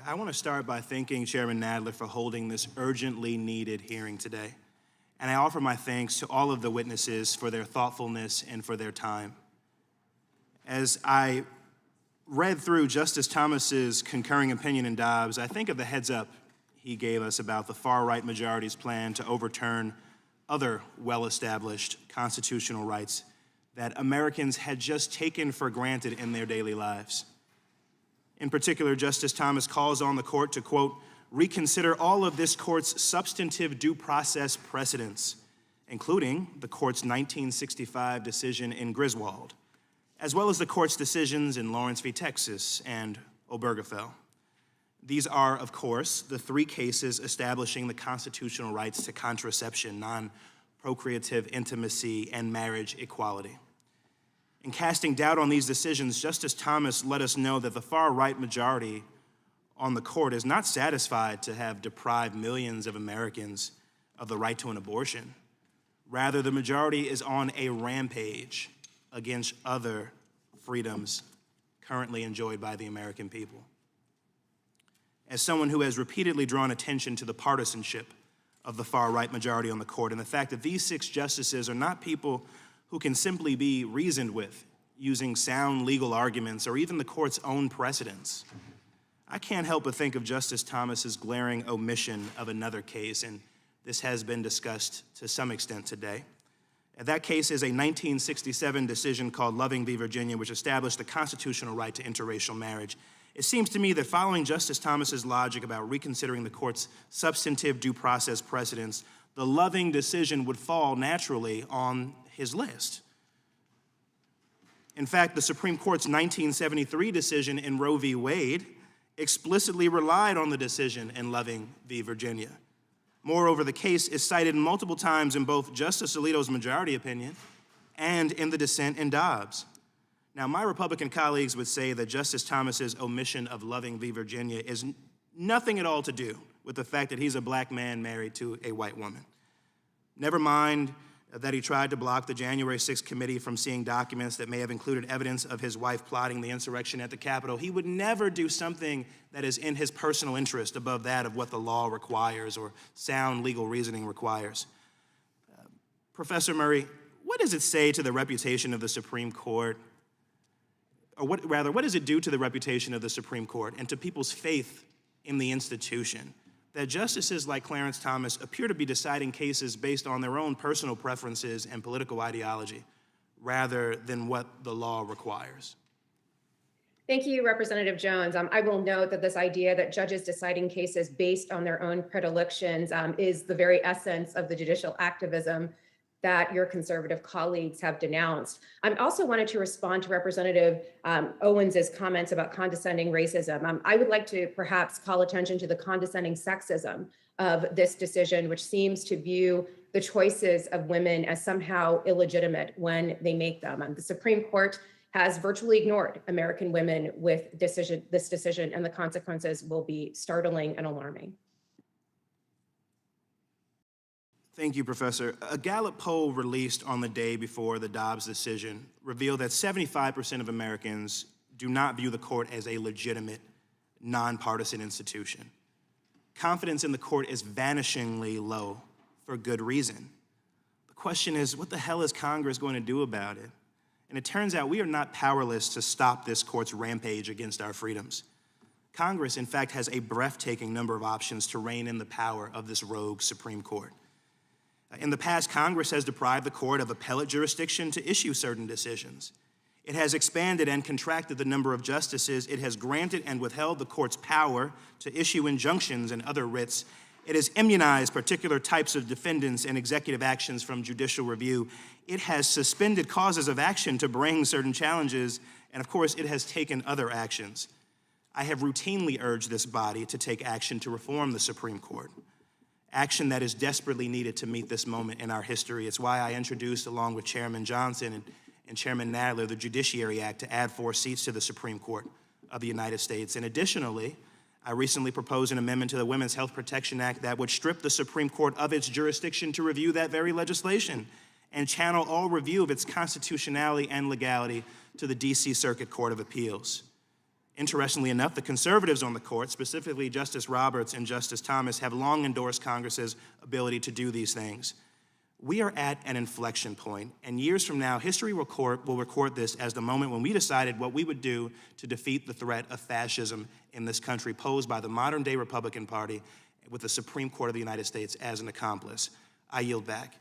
I want to start by thanking Chairman Nadler for holding this urgently needed hearing today. And I offer my thanks to all of the witnesses for their thoughtfulness and for their time. As I read through Justice Thomas's concurring opinion in Dobbs, I think of the heads up he gave us about the far-right majority's plan to overturn other well-established constitutional rights that Americans had just taken for granted in their daily lives. In particular, Justice Thomas calls on the court to, quote, reconsider all of this court's substantive due process precedents, including the court's 1965 decision in Griswold, as well as the court's decisions in Lawrence v. Texas and Obergefell. These are, of course, the three cases establishing the constitutional rights to contraception, non-procreative intimacy, and marriage equality. In casting doubt on these decisions, Justice Thomas let us know that the far-right majority on the court is not satisfied to have deprived millions of Americans of the right to an abortion. Rather, the majority is on a rampage against other freedoms currently enjoyed by the American people. As someone who has repeatedly drawn attention to the partisanship of the far-right majority on the court and the fact that these 6 justices are not people who can simply be reasoned with using sound legal arguments or even the court's own precedents, I can't help but think of Justice Thomas's glaring omission of another case, and this has been discussed to some extent today. That case is a 1967 decision called Loving v. Virginia, which established the constitutional right to interracial marriage. It seems to me that following Justice Thomas's logic about reconsidering the court's substantive due process precedents, the Loving decision would fall naturally on his list. In fact, the Supreme Court's 1973 decision in Roe v. Wade explicitly relied on the decision in Loving v. Virginia. Moreover, the case is cited multiple times in both Justice Alito's majority opinion and in the dissent in Dobbs. Now, my Republican colleagues would say that Justice Thomas's omission of Loving v. Virginia is nothing at all to do with the fact that he's a black man married to a white woman. Never mind that he tried to block the January 6th committee from seeing documents that may have included evidence of his wife plotting the insurrection at the Capitol. He would never do something that is in his personal interest above that of what the law requires or sound legal reasoning requires. Professor Murray, what does it say to the reputation of the Supreme Court, or what does it do to the reputation of the Supreme Court and to people's faith in the institution that justices like Clarence Thomas appear to be deciding cases based on their own personal preferences and political ideology rather than what the law requires? Thank you, Representative Jones. I will note that this idea that judges deciding cases based on their own predilections is the very essence of the judicial activism that your conservative colleagues have denounced. I also wanted to respond to Representative Owens's comments about condescending racism. I would like to perhaps call attention to the condescending sexism of this decision, which seems to view the choices of women as somehow illegitimate when they make them. The Supreme Court has virtually ignored American women with this decision, and the consequences will be startling and alarming. Thank you, Professor. A Gallup poll released on the day before the Dobbs decision revealed that 75% of Americans do not view the court as a legitimate, nonpartisan institution. Confidence in the court is vanishingly low for good reason. The question is, what the hell is Congress going to do about it? And it turns out we are not powerless to stop this court's rampage against our freedoms. Congress, in fact, has a breathtaking number of options to rein in the power of this rogue Supreme Court. In the past, Congress has deprived the court of appellate jurisdiction to issue certain decisions. It has expanded and contracted the number of justices. It has granted and withheld the court's power to issue injunctions and other writs. It has immunized particular types of defendants and executive actions from judicial review. It has suspended causes of action to bring certain challenges, and of course, it has taken other actions. I have routinely urged this body to take action to reform the Supreme Court, action that is desperately needed to meet this moment in our history. It's why I introduced, along with Chairman Johnson and Chairman Nadler, the Judiciary Act to add 4 seats to the Supreme Court of the United States. And additionally, I recently proposed an amendment to the Women's Health Protection Act that would strip the Supreme Court of its jurisdiction to review that very legislation and channel all review of its constitutionality and legality to the D.C. Circuit Court of Appeals. Interestingly enough, the conservatives on the court, specifically Justice Roberts and Justice Thomas, have long endorsed Congress's ability to do these things. We are at an inflection point, and years from now, history will record this as the moment when we decided what we would do to defeat the threat of fascism in this country posed by the modern-day Republican Party with the Supreme Court of the United States as an accomplice. I yield back.